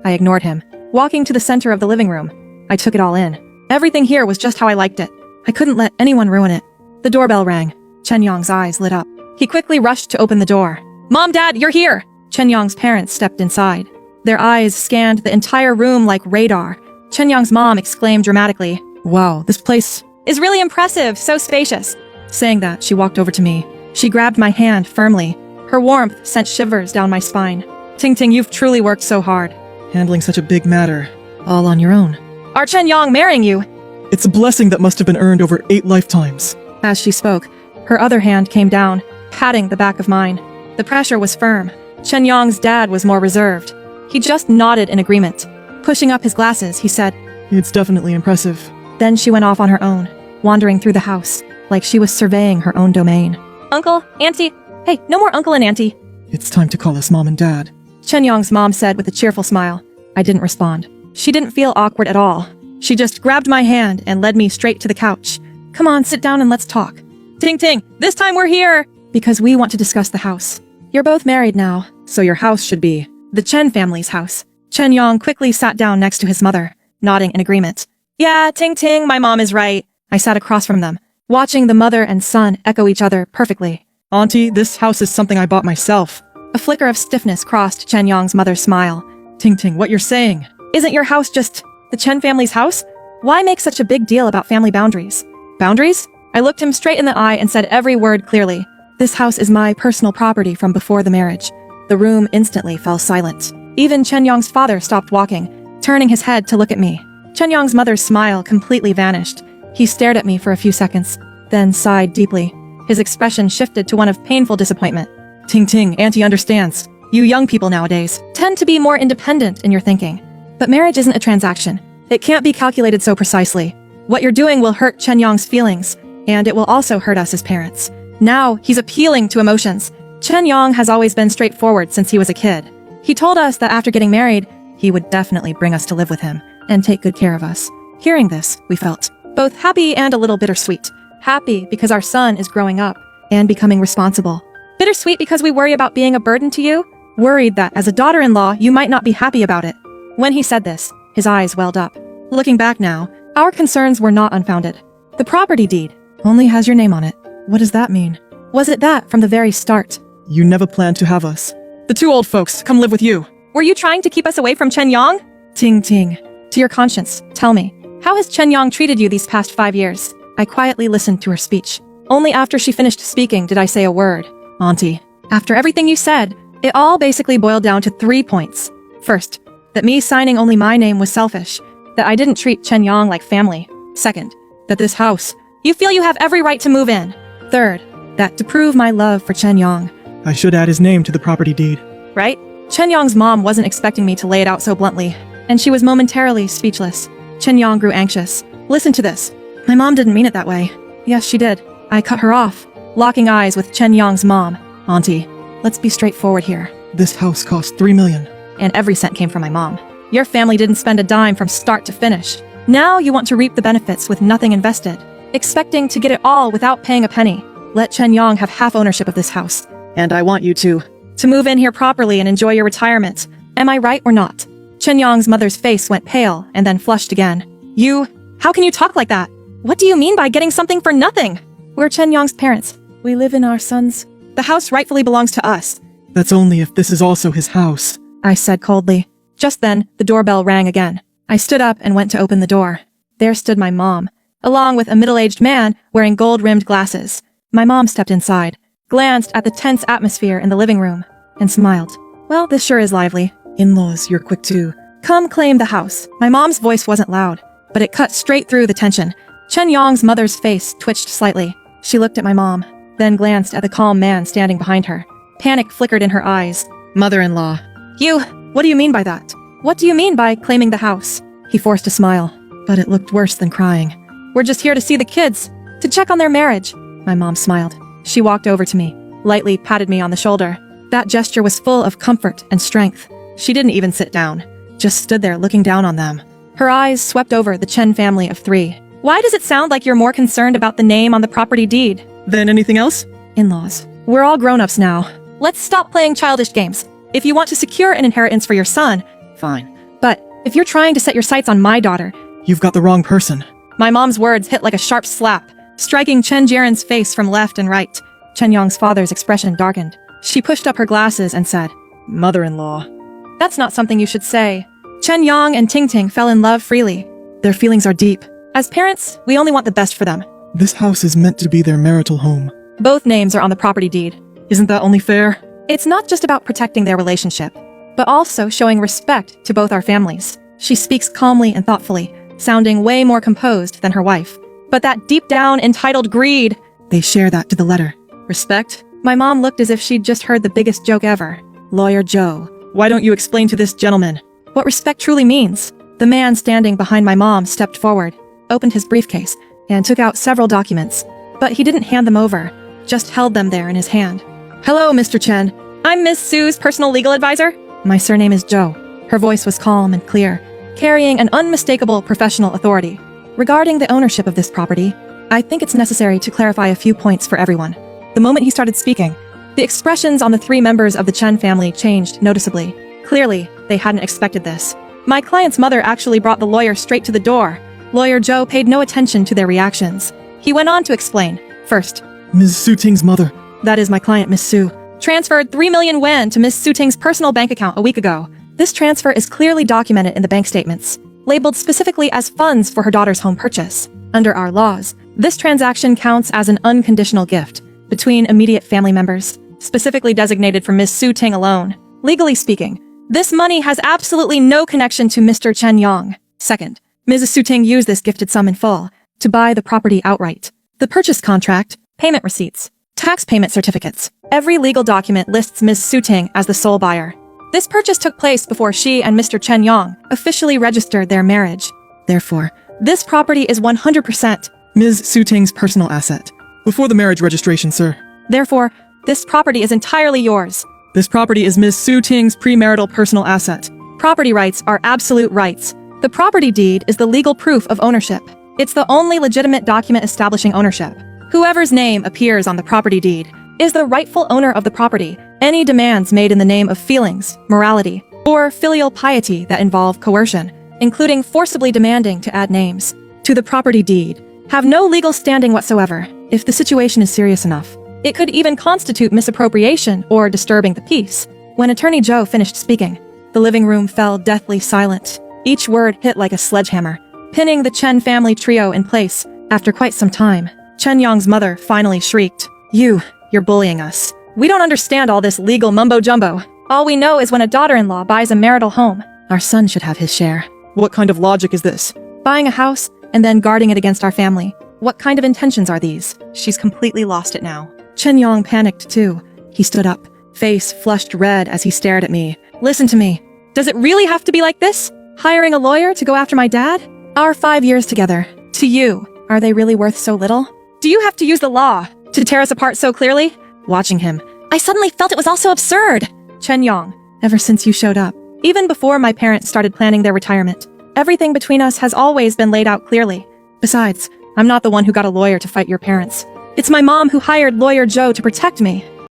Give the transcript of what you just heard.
I ignored him. Walking to the center of the living room, I took it all in. Everything here was just how I liked it. I couldn't let anyone ruin it. The doorbell rang. Chen Yong's eyes lit up. He quickly rushed to open the door. "Mom, Dad, you're here!" Chen Yong's parents stepped inside. Their eyes scanned the entire room like radar. Chen Yong's mom exclaimed dramatically, "Wow, this place is really impressive, so spacious." Saying that, she walked over to me. She grabbed my hand firmly. Her warmth sent shivers down my spine. "Ting Ting, you've truly worked so hard. Handling such a big matter, all on your own. Are Chen Yong marrying you?" It's a blessing that must have been earned over 8 lifetimes. As she spoke, her other hand came down, patting the back of mine. The pressure was firm. Chen Yong's dad was more reserved. He just nodded in agreement. Pushing up his glasses, he said, It's definitely impressive. Then she went off on her own, wandering through the house, like she was surveying her own domain. "Uncle, Auntie, hey, no more uncle and auntie." It's time to call us Mom and Dad. Chen Yong's mom said with a cheerful smile. I didn't respond. She didn't feel awkward at all. She just grabbed my hand and led me straight to the couch. "Come on, sit down and let's talk." "Ting Ting, this time we're here!" "Because we want to discuss the house. You're both married now, so your house should be the Chen family's house." Chen Yong quickly sat down next to his mother, nodding in agreement. "Yeah, Ting Ting, my mom is right." I sat across from them, watching the mother and son echo each other perfectly. Auntie, this house is something I bought myself. A flicker of stiffness crossed Chen Yong's mother's smile. Ting Ting, what you're saying? "Isn't your house just the Chen family's house? Why make such a big deal about family boundaries?" "Boundaries?" I looked him straight in the eye and said every word clearly. "This house is my personal property from before the marriage." The room instantly fell silent. Even Chen Yong's father stopped walking, turning his head to look at me. Chen Yong's mother's smile completely vanished. He stared at me for a few seconds, then sighed deeply. His expression shifted to one of painful disappointment. Ting Ting, Auntie understands. You young people nowadays tend to be more independent in your thinking. But marriage isn't a transaction. It can't be calculated so precisely. What you're doing will hurt Chen Yong's feelings, and it will also hurt us as parents. Now, he's appealing to emotions. Chen Yong has always been straightforward since he was a kid. He told us that after getting married, he would definitely bring us to live with him and take good care of us. Hearing this, we felt both happy and a little bittersweet. Happy because our son is growing up and becoming responsible. Bittersweet because we worry about being a burden to you. Worried that as a daughter-in-law, you might not be happy about it. When he said this, his eyes welled up. Looking back now, our concerns were not unfounded. The property deed only has your name on it. What does that mean? Was it that from the very start? You never planned to have us. The 2 old folks come live with you. Were you trying to keep us away from Chen Yong? Ting Ting. To your conscience, tell me, how has Chen Yong treated you these past 5 years? I quietly listened to her speech. Only after she finished speaking did I say a word. Auntie. After everything you said, it all basically boiled down to 3 points. First, that me signing only my name was selfish. That I didn't treat Chen Yong like family. Second, that this house, you feel you have every right to move in. Third, that to prove my love for Chen Yong. I should add his name to the property deed. Right? Chen Yong's mom wasn't expecting me to lay it out so bluntly, and she was momentarily speechless. Chen Yong grew anxious. Listen to this. My mom didn't mean it that way. Yes, she did. I cut her off, locking eyes with Chen Yong's mom. Auntie, let's be straightforward here. This house cost $3 million. And every cent came from my mom. Your family didn't spend a dime from start to finish. Now you want to reap the benefits with nothing invested, expecting to get it all without paying a penny. Let Chen Yong have half ownership of this house. And I want you to move in here properly and enjoy your retirement. Am I right or not? Chen Yong's mother's face went pale and then flushed again. How can you talk like that? What do you mean by getting something for nothing? We're Chen Yong's parents. We live in our son's. The house rightfully belongs to us. That's only if this is also his house, I said coldly. Just then, the doorbell rang again. I stood up and went to open the door. There stood my mom, along with a middle-aged man wearing gold-rimmed glasses. My mom stepped inside, glanced at the tense atmosphere in the living room, and smiled. Well, this sure is lively. In-laws, you're quick too. Come claim the house. My mom's voice wasn't loud, but it cut straight through the tension. Chen Yong's mother's face twitched slightly. She looked at my mom, then glanced at the calm man standing behind her. Panic flickered in her eyes. Mother-in-law. What do you mean by that? What do you mean by claiming the house? He forced a smile, but it looked worse than crying. We're just here to see the kids, to check on their marriage. My mom smiled. She walked over to me, lightly patted me on the shoulder. That gesture was full of comfort and strength. She didn't even sit down, just stood there looking down on them. Her eyes swept over the Chen family of 3. Why does it sound like you're more concerned about the name on the property deed than anything else? In-laws. We're all grown-ups now. Let's stop playing childish games. If you want to secure an inheritance for your son, fine. If you're trying to set your sights on my daughter, You've got the wrong person. my mom's words hit like a sharp slap, striking Chen Jiren's face from left and right. Chen Yong's father's expression darkened. She pushed up her glasses and said, Mother-in-law. "That's not something you should say." Chen Yong and Ting Ting fell in love freely. Their feelings are deep. As parents, we only want the best for them. This house is meant to be their marital home. Both names are on the property deed. Isn't that only fair? It's not just about protecting their relationship, but also showing respect to both our families. She speaks calmly and thoughtfully, sounding way more composed than her wife. But that deep down entitled greed, They share that to the letter. respect? My mom looked as if she'd just heard the biggest joke ever. Lawyer Joe. Why don't you explain to this gentleman? What respect truly means. The man standing behind my mom stepped forward, opened his briefcase, and took out several documents. But he didn't hand them over, just held them there in his hand. "Hello, Mr. Chen. I'm Miss Sue's personal legal advisor. My surname is Joe." Her voice was calm and clear, carrying an unmistakable professional authority. "Regarding the ownership of this property, I think it's necessary to clarify a few points for everyone." The moment he started speaking, the expressions on the three members of the Chen family changed noticeably. Clearly, they hadn't expected this. My client's mother actually brought the lawyer straight to the door. Lawyer Joe paid no attention to their reactions. He went on to explain. First, Ms. Su Ting's mother. that is my client, Miss Su, transferred 3 million yuan to Miss Su Ting's personal bank account a week ago. This transfer is clearly documented in the bank statements, labeled specifically as funds for her daughter's home purchase. Under our laws, this transaction counts as an unconditional gift between immediate family members, specifically designated for Miss Su Ting alone. Legally speaking, this money has absolutely no connection to Mr. Chen Yong. Second, Mrs. Su Ting used this gifted sum in full to buy the property outright. The purchase contract, payment receipts, tax payment certificates, every legal document lists Ms. Su Ting as the sole buyer. This purchase took place before she and Mr. Chen Yong officially registered their marriage. Therefore, this property is 100%. Ms. Su Ting's personal asset. Before the marriage registration, sir. Therefore, this property is entirely yours. This property is Ms. Su Ting's premarital personal asset. Property rights are absolute rights. The property deed is the legal proof of ownership. It's the only legitimate document establishing ownership. Whoever's name appears on the property deed is the rightful owner of the property. Any demands made in the name of feelings, morality, or filial piety that involve coercion, including forcibly demanding to add names to the property deed, have no legal standing whatsoever. If the situation is serious enough, it could even constitute misappropriation or disturbing the peace. When Attorney Joe finished speaking, the living room fell deathly silent. Each word hit like a sledgehammer, pinning the Chen family trio in place. After quite some time, Chen Yong's mother finally shrieked, You're bullying us. We don't understand all this legal mumbo-jumbo. All we know is when a daughter-in-law buys a marital home, our son should have his share. What kind of logic is this? Buying a house and then guarding it against our family. What kind of intentions are these? She's completely lost it now. Chen Yong panicked too. He stood up, face flushed red as he stared at me. Listen to me. Does it really have to be like this? Hiring a lawyer to go after my dad? Our 5 years together. To you, are they really worth so little? Do you have to use the law to tear us apart so clearly? Watching him, I suddenly felt it was all so absurd. Chen Yong, ever since you showed up, even before my parents started planning their retirement, everything between us has always been laid out clearly. Besides, I'm not the one who got a lawyer to fight your parents. It's my mom who hired Lawyer Joe to protect me.